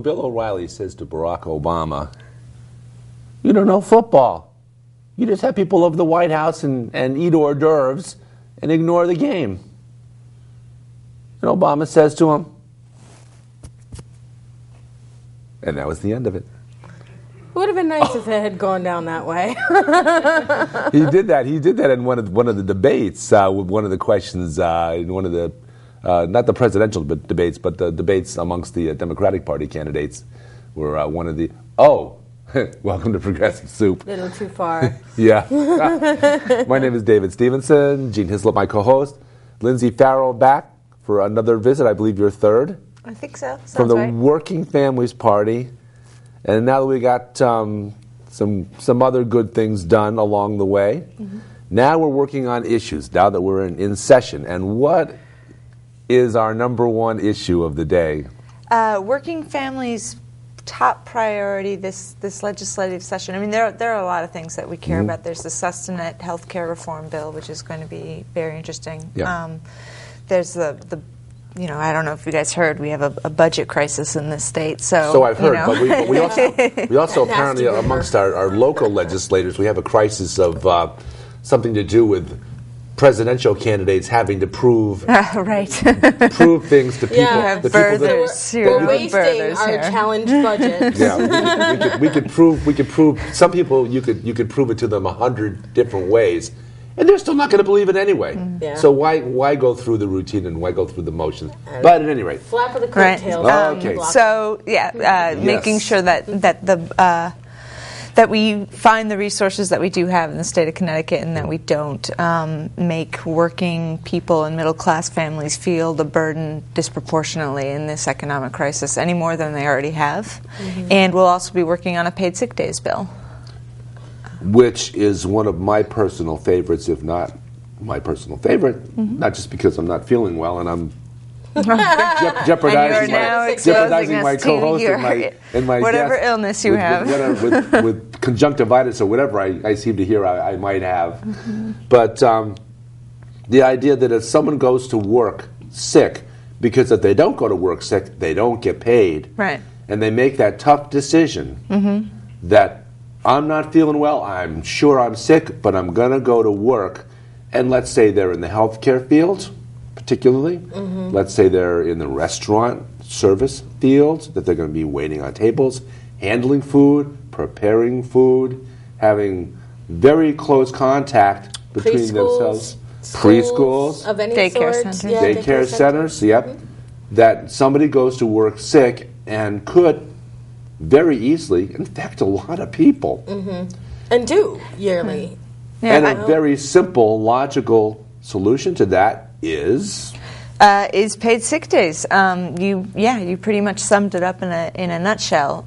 Bill O'Reilly says to Barack Obama, "You don't know football. You just have people over the White House and eat hors d'oeuvres and ignore the game." And Obama says to him, and that was the end of it. It would have been nice if it had gone down that way. He did that. He did that in one of the debates. With one of the questions in one of the not the presidential debates, but the debates amongst the Democratic Party candidates were one of the welcome to Progressive Soup. A little too far. Yeah. My name is David Stevenson. Gene Hislop, my co-host. Lindsay Farrell back for another visit. I believe you're third. I think so. Sounds from the right. Working Families Party. And now that we got some other good things done along the way, now we're working on issues, now that we're in session. And what is our number one issue of the day? Working families' top priority this legislative session. I mean, there are a lot of things that we care about. There's the Sustanet Health Care Reform Bill, which is going to be very interesting. Yeah. There's the I don't know if you guys heard, we have a budget crisis in this state. So I've heard, but we also apparently amongst our local legislators, we have a crisis of something to do with presidential candidates having to prove prove things to people. Yeah, we're wasting our challenge budget. Yeah, we could prove some people. You could prove it to them 100 different ways. And they're still not going to believe it anyway. Yeah. So why go through the routine and why go through the motions? But at any rate, flap of the coattails. Okay. So making sure that we find the resources that we do have in the state of Connecticut, and that we don't make working people and middle class families feel the burden disproportionately in this economic crisis any more than they already have. And we'll also be working on a paid sick days bill, which is one of my personal favorites, if not my personal favorite, not just because I'm not feeling well and I'm jeopardizing my co-host and my whatever guest illness you have. With conjunctivitis or whatever I seem to hear I might have. But the idea that if someone goes to work sick, because if they don't go to work sick, they don't get paid, right? And they make that tough decision that I'm not feeling well, I'm sure I'm sick, but I'm going to go to work. And let's say they're in the healthcare field, particularly. Let's say they're in the restaurant service field, that they're going to be waiting on tables, handling food, preparing food, having very close contact between themselves. Preschools, of any daycare sort. centers. Yeah, daycare centers, yep. That somebody goes to work sick and could very easily infect a lot of people. And do yearly. Yeah, and a very simple, logical solution to that is paid sick days. You pretty much summed it up in a nutshell.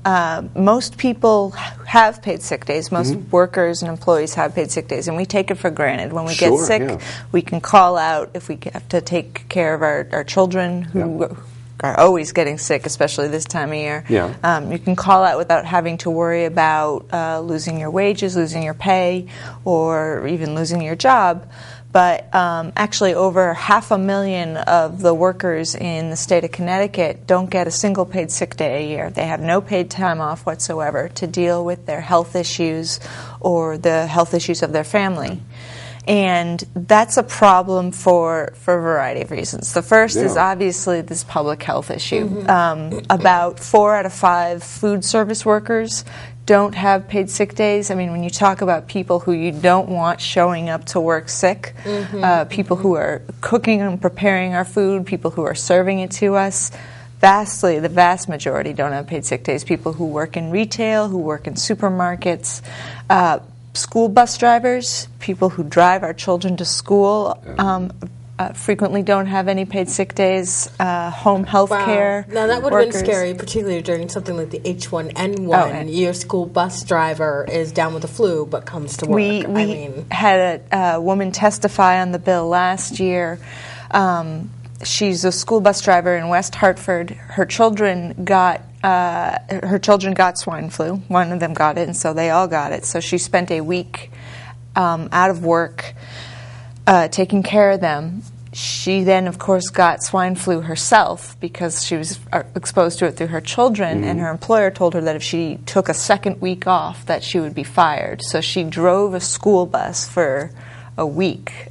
Most people have paid sick days. Most workers and employees have paid sick days, and we take it for granted. When we get sick, we can call out if we have to take care of our children who are always getting sick, especially this time of year. You can call out without having to worry about losing your wages, losing your pay, or even losing your job. But actually over 500,000 of the workers in the state of Connecticut don't get a single paid sick day a year. They have no paid time off whatsoever to deal with their health issues or the health issues of their family. And that's a problem for a variety of reasons. The first is obviously this public health issue. About 4 out of 5 food service workers don't have paid sick days. I mean, when you talk about people who you don't want showing up to work sick, people who are cooking and preparing our food, people who are serving it to us, the vast majority don't have paid sick days. People who work in retail, who work in supermarkets, school bus drivers, people who drive our children to school, frequently don't have any paid sick days. Home health care. Now that would have been scary, particularly during something like the H1N1. Your school bus driver is down with the flu but comes to work. We had a woman testify on the bill last year. She's a school bus driver in West Hartford. Her children got swine flu. One of them got it, and so they all got it. So she spent a week out of work taking care of them. She then, of course, got swine flu herself because she was exposed to it through her children, and her employer told her that if she took a second week off, that she would be fired. So she drove a school bus for a week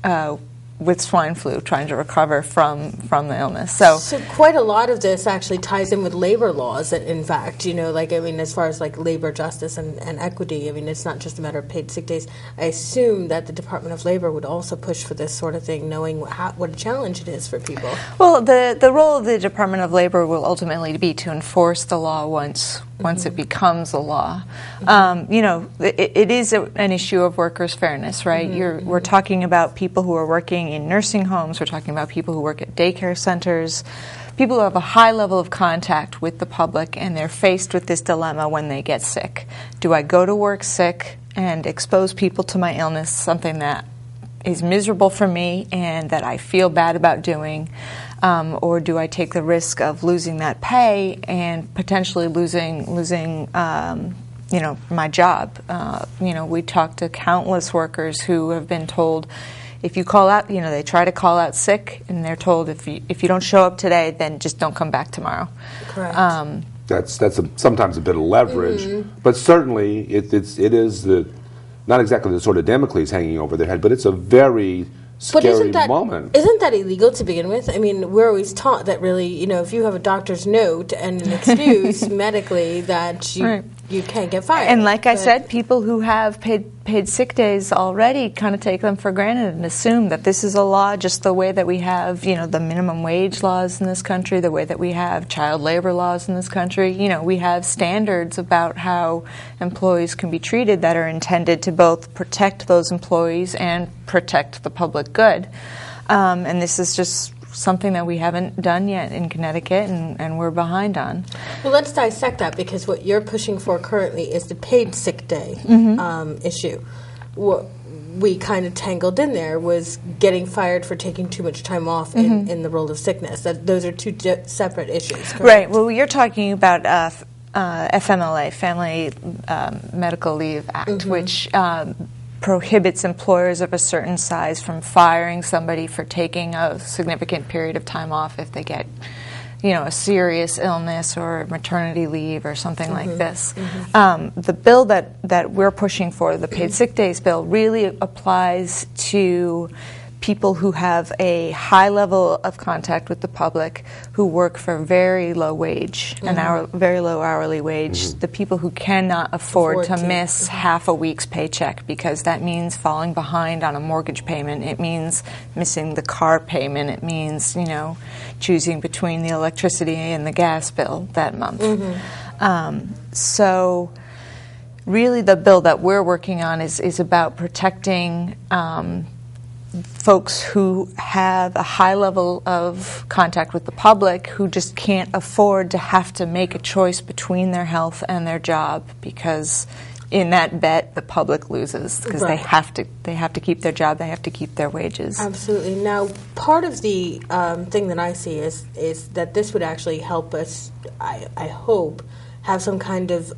with swine flu, trying to recover from the illness. So quite a lot of this actually ties in with labor laws, in fact, like, I mean, as far as like labor justice and equity, I mean, it's not just a matter of paid sick days. I assume that the Department of Labor would also push for this sort of thing, knowing what a challenge it is for people. Well, the role of the Department of Labor will ultimately be to enforce the law once it becomes a law. It is an issue of workers' fairness, right? We're talking about people who are working in nursing homes. We're talking about people who work at daycare centers, people who have a high level of contact with the public, and they're faced with this dilemma when they get sick. Do I go to work sick and expose people to my illness, something that is miserable for me and that I feel bad about doing, or do I take the risk of losing that pay and potentially losing my job? We talk to countless workers who have been told, if you call out, they try to call out sick, and they're told if you don't show up today, then just don't come back tomorrow. Correct. That's sometimes a bit of leverage, but certainly it is not exactly the sort of Damocles hanging over their head, but it's a very scary moment. Isn't that illegal to begin with? I mean, we're always taught that really, if you have a doctor's note and an excuse medically, that you can't get fired. And like I said, people who have paid sick days already kind of take them for granted and assume that this is a law, just the way that we have, the minimum wage laws in this country, the way that we have child labor laws in this country. We have standards about how employees can be treated that are intended to both protect those employees and protect the public good. And this is just something that we haven't done yet in Connecticut, and we're behind on. Well, let's dissect that, because what you're pushing for currently is the paid sick day issue. What we kind of tangled in there was getting fired for taking too much time off in the role of sickness. Those are two separate issues, correct? Right. Well, you're talking about FMLA, Family Medical Leave Act, which prohibits employers of a certain size from firing somebody for taking a significant period of time off if they get, a serious illness or maternity leave or something like this. The bill that we're pushing for, the paid sick days bill, really applies to people who have a high level of contact with the public, who work for very low wage, very low hourly wage, the people who cannot afford to miss half a week's paycheck, because that means falling behind on a mortgage payment. It means missing the car payment. It means, choosing between the electricity and the gas bill that month. So really the bill that we're working on is about protecting folks who have a high level of contact with the public, who just can't afford to have to make a choice between their health and their job, because in that bet the public loses, because they have to keep their job, they have to keep their wages. Absolutely. Now, part of the thing that I see is that this would actually help us, I hope, have some kind of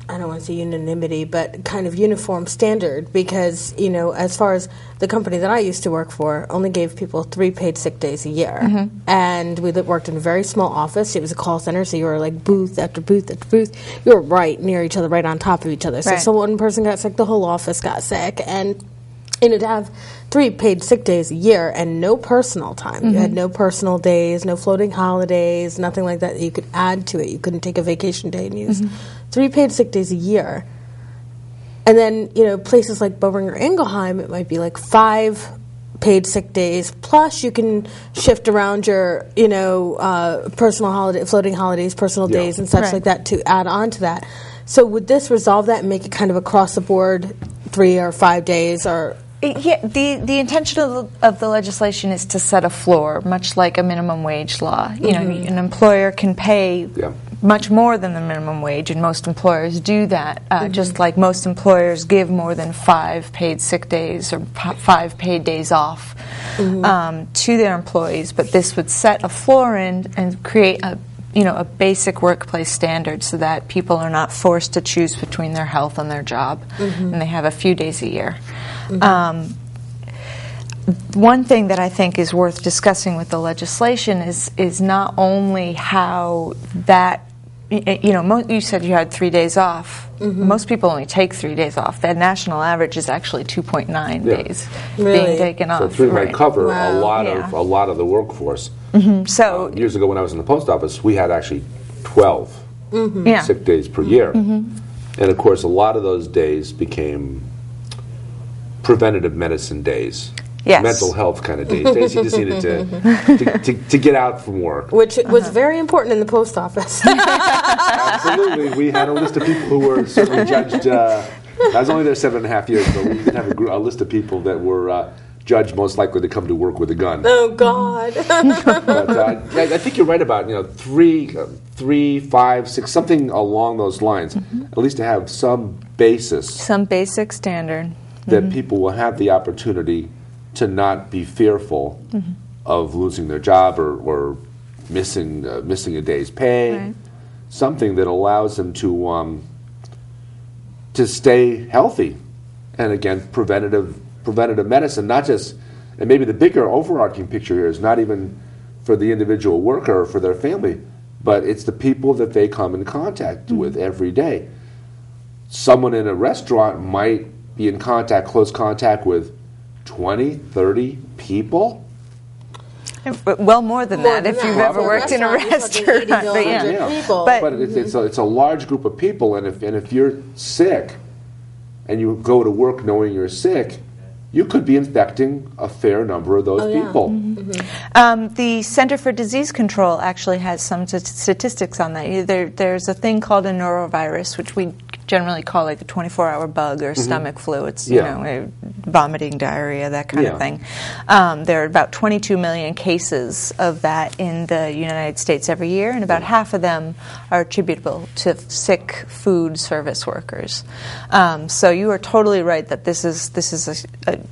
I don't want to say unanimity, but kind of uniform standard, because, as far as the company that I used to work for only gave people 3 paid sick days a year. And we worked in a very small office. It was a call center, so you were like booth after booth after booth. You were right near each other, right on top of each other. So one person got sick, the whole office got sick. And to have 3 paid sick days a year and no personal time. You had no personal days, no floating holidays, nothing like that you could add to it. You couldn't take a vacation day and use 3 paid sick days a year. And then, places like Bowring or Ingelheim, it might be like 5 paid sick days, plus you can shift around your, personal holiday, floating holidays, personal days and such like that to add on to that. So would this resolve that and make it kind of across the board 3 or 5 days, or... Yeah, the intention of the legislation is to set a floor, much like a minimum wage law. An employer can pay much more than the minimum wage, and most employers do that, just like most employers give more than 5 paid sick days or 5 paid days off to their employees. But this would set a floor and create a basic workplace standard, so that people are not forced to choose between their health and their job, and they have a few days a year. One thing that I think is worth discussing with the legislation is not only how that, you said you had 3 days off. Most people only take 3 days off. The national average is actually 2.9 days being taken off. So 3 might cover Wow. a lot of the workforce. So Years ago when I was in the post office, we had actually 12 yeah. sick days per year. And of course, a lot of those days became preventative medicine days. Yes. Mental health kind of days you just needed to get out from work. Which was very important in the post office. Absolutely. We had a list of people who were certainly judged. I was only there 7.5 years, but we did have a list of people that were judged most likely to come to work with a gun. Oh, God. But I think you're right about 3, 5, 6, something along those lines. At least to have some basis some basic standard. that people will have the opportunity to not be fearful of losing their job or missing a day's pay. Right. Something that allows them to stay healthy, and again, preventative medicine. Not just, and maybe the bigger overarching picture here is not even for the individual worker or for their family, but it's the people that they come in contact with every day. Someone in a restaurant might be in close contact with 20, 30 people. Well, more than that, if than you've that. ever worked in a You're talking restaurant. 80 to But yeah. 100 people. But it's a large group of people, and if you're sick, and you go to work knowing you're sick, you could be infecting a fair number of those people. The Center for Disease Control actually has some statistics on that. There's a thing called a norovirus, which we generally call like a 24-hour bug or stomach flu. It's vomiting, diarrhea, that kind of thing. There are about 22 million cases of that in the United States every year, and about half of them are attributable to sick food service workers. So you are totally right that this is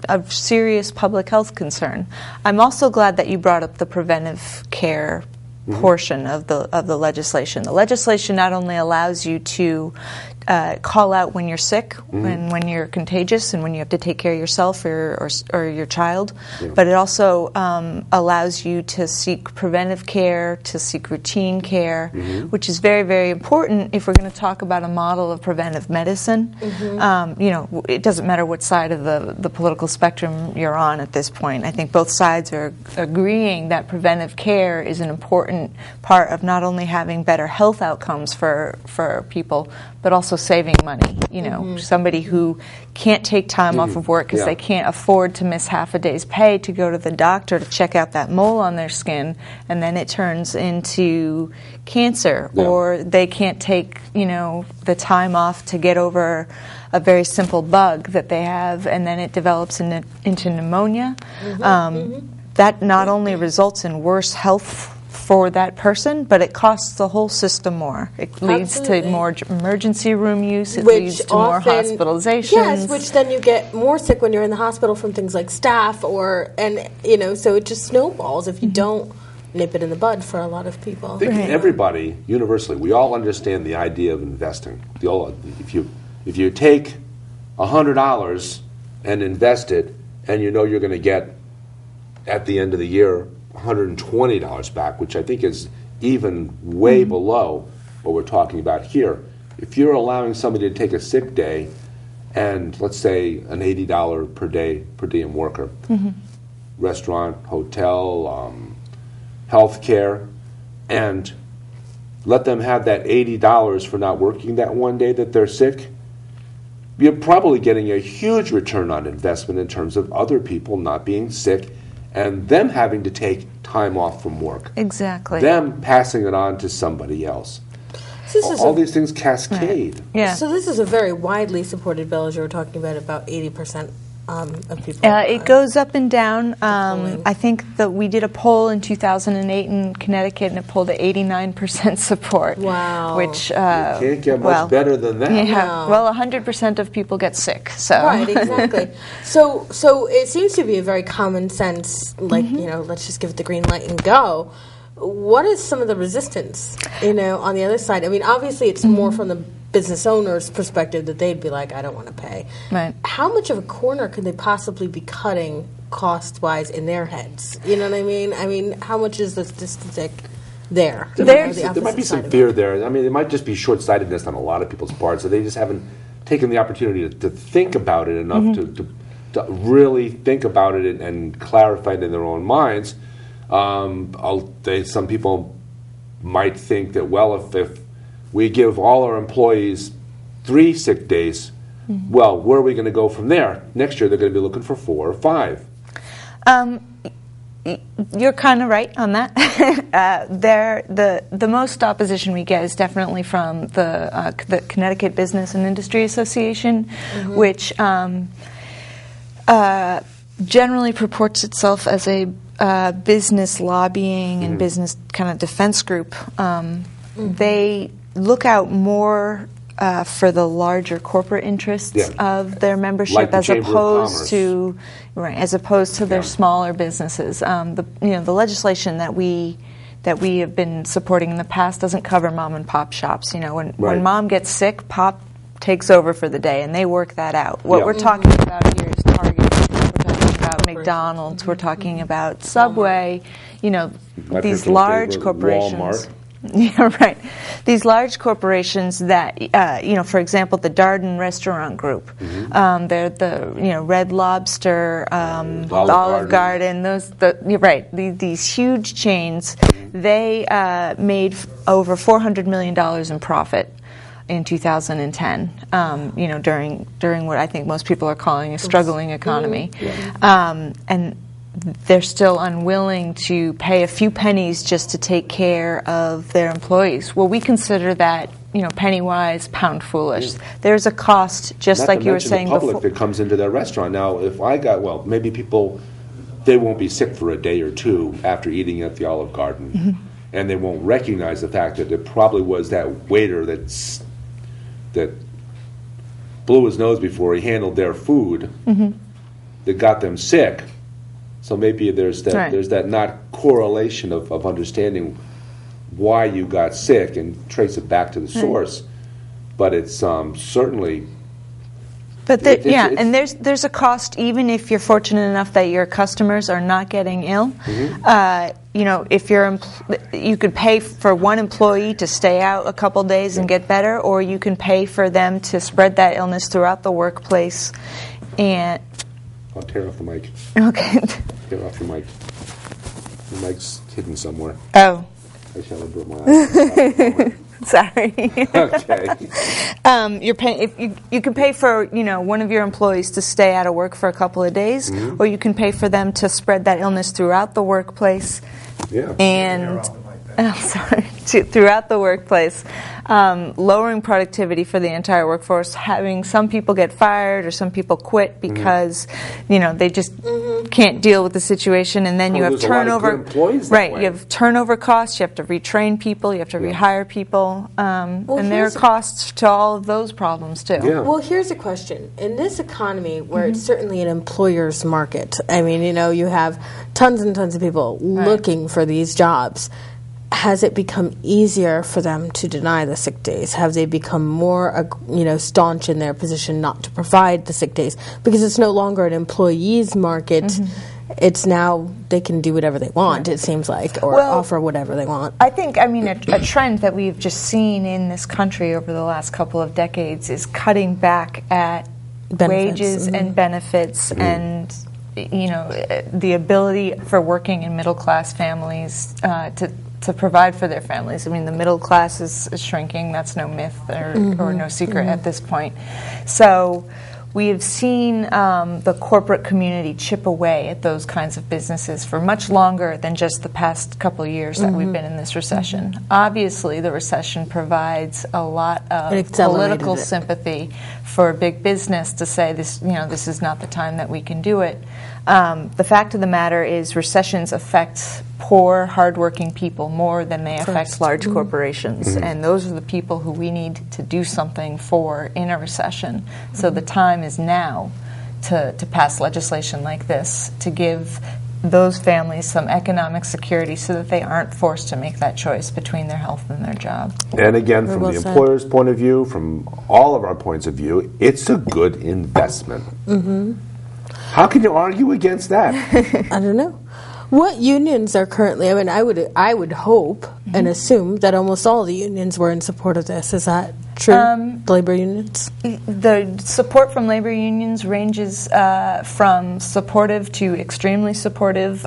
a serious public health concern. I'm also glad that you brought up the preventive care portion of the legislation. The legislation not only allows you to call out when you're sick and when you're contagious and when you have to take care of yourself or your child, but it also allows you to seek preventive care, to seek routine care, which is very, very important if we're going to talk about a model of preventive medicine. It doesn't matter what side of the political spectrum you're on at this point. I think both sides are agreeing that preventive care is an important part of not only having better health outcomes for people, but also saving money. Somebody who can't take time off of work because they can't afford to miss half a day's pay to go to the doctor to check out that mole on their skin, and then it turns into cancer, or they can't take the time off to get over a very simple bug that they have, and then it develops into pneumonia. That not only results in worse health for that person, but it costs the whole system more. It leads to more emergency room use. It leads to more hospitalizations. Yes, which then you get more sick when you're in the hospital from things like staph, so it just snowballs if you don't nip it in the bud for a lot of people. I think everybody, universally, we all understand the idea of investing. If you take $100 and invest it, and you're going to get, at the end of the year, $120 back, which I think is even way below what we're talking about here. If you're allowing somebody to take a sick day and, let's say, an $80 per diem worker, restaurant, hotel, health care, and let them have that $80 for not working that one day that they're sick, you're probably getting a huge return on investment in terms of other people not being sick and them having to take time off from work. Exactly. Them passing it on to somebody else. All these things cascade. Yeah. So this is a very widely supported bill, as you were talking about 80% of people. It goes up and down. I think that we did a poll in 2008 in Connecticut, and it polled at 89% support. Wow. Which You can't get much better than that. Yeah. No. Well, 100% of people get sick. So. Right, exactly. So it seems to be a very common sense, let's just give it the green light and go. what is some of the resistance, on the other side? I mean, obviously it's more from the business owner's perspective that they'd be like, I don't want to pay. Right. How much of a corner could they possibly be cutting cost-wise in their heads? You know what I mean? I mean, how much is the statistic there? There might be some fear there. I mean, it might just be short-sightedness on a lot of people's part, so they just haven't taken the opportunity to think about it enough to really think about it and clarify it in their own minds. Some people might think that, well, if we give all our employees 3 sick days, well, where are we going to go from there? Next year, they're going to be looking for 4 or 5. You're kind of right on that. The most opposition we get is definitely from the Connecticut Business and Industry Association, which generally purports itself as a business lobbying and business kind of defense group. They look out more for the larger corporate interests of their membership, like the as Chamber of opposed Commerce. to their smaller businesses. The legislation that we have been supporting in the past doesn't cover mom and pop shops. When mom gets sick, pop takes over for the day, and they work that out. What we're talking about here is Target. We're talking about McDonald's. We're talking about Subway. These large corporations. Walmart. Yeah, right. These large corporations that, for example, the Darden Restaurant Group, they're the Red Lobster, Olive Garden. These huge chains. They made over $400 million in profit in 2010. During what I think most people are calling a struggling economy, and they're still unwilling to pay a few pennies just to take care of their employees. Well, we consider that, penny wise, pound foolish. There's a cost, just like you were saying before. Not to mention the public that comes into their restaurant. Now, if I got, maybe people, they won't be sick for a day or two after eating at the Olive Garden, and they won't recognize the fact that it probably was that waiter that blew his nose before he handled their food that got them sick. So maybe there's that not correlation of understanding why you got sick and trace it back to the source. But it's certainly. But and there's a cost, even if you're fortunate enough that your customers are not getting ill. If you could pay for one employee to stay out a couple days and get better, or you can pay for them to spread that illness throughout the workplace. And I'll tear off the mic. Okay. Tear off the mic. The mic's hidden somewhere. Oh. I shall have brought my eyes. Sorry. Okay. You're paying if you can pay for one of your employees to stay out of work for a couple of days, or you can pay for them to spread that illness throughout the workplace. Yeah. And throughout the workplace, lowering productivity for the entire workforce, having some people get fired or some people quit because they just can't deal with the situation, and then you have turnover. Right, you have turnover costs. You have to retrain people. You have to rehire people, and there are costs to all of those problems too. Yeah. Well, here's a question: in this economy, where it's certainly an employer's market, I mean, you have tons and tons of people looking for these jobs. Has it become easier for them to deny the sick days? Have they become more, staunch in their position not to provide the sick days? Because it's no longer an employee's market. It's now they can do whatever they want, it seems like, or offer whatever they want. I think, a trend that we've just seen in this country over the last couple of decades is cutting back at wages and benefits and the ability for working and middle-class families to provide for their families. I mean, the middle class is shrinking. That's no myth or no secret at this point. So we have seen the corporate community chip away at those kinds of businesses for much longer than just the past couple of years that we've been in this recession. Obviously, the recession provides a lot of political sympathy for big business to say this is not the time that we can do it. The fact of the matter is recessions affect poor, hardworking people more than they affect large corporations. And those are the people who we need to do something for in a recession. So the time is now to pass legislation like this, to give those families some economic security so that they aren't forced to make that choice between their health and their job. And again, from well the said. employer's point of view, from all of our points of view, it's a good investment. How can you argue against that? I don't know. What unions are currently? I mean, I would hope and assume that almost all the unions were in support of this. Is that true? The labor unions. The support from labor unions ranges from supportive to extremely supportive,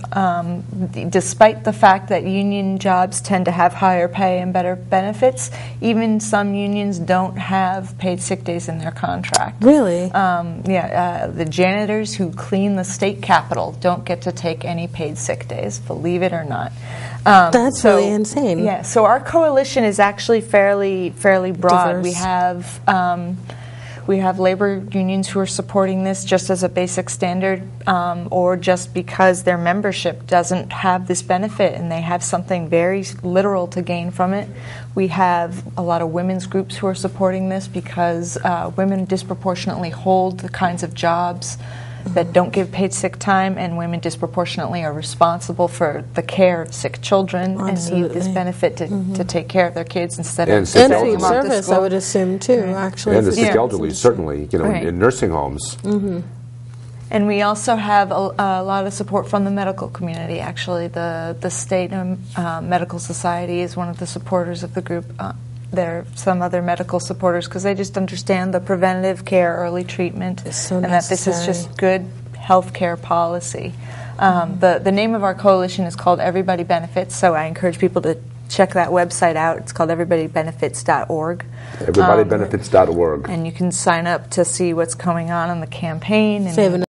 despite the fact that union jobs tend to have higher pay and better benefits. Even some unions don't have paid sick days in their contract. Really? The janitors who clean the state capitol don't get to take any paid sick days, believe it or not. That's really insane. Yeah, so our coalition is actually fairly broad. Diverse. We have labor unions who are supporting this just as a basic standard, or just because their membership doesn't have this benefit and they have something very literal to gain from it. We have a lot of women's groups who are supporting this because women disproportionately hold the kinds of jobs that don't give paid sick time, and women disproportionately are responsible for the care of sick children and need this benefit to take care of their kids instead And of sick And elderly. food service, I would assume too. Actually, And the sick Yeah. elderly, certainly, Right. in nursing homes. And we also have a lot of support from the medical community. Actually, the state medical society is one of the supporters of the group. There are some other medical supporters because they just understand the preventative care, early treatment, It's so and that this is necessary. just good health care policy. The name of our coalition is called Everybody Benefits, so I encourage people to check that website out. It's called everybodybenefits.org. Everybodybenefits.org. And you can sign up to see what's going on in the campaign. And Saving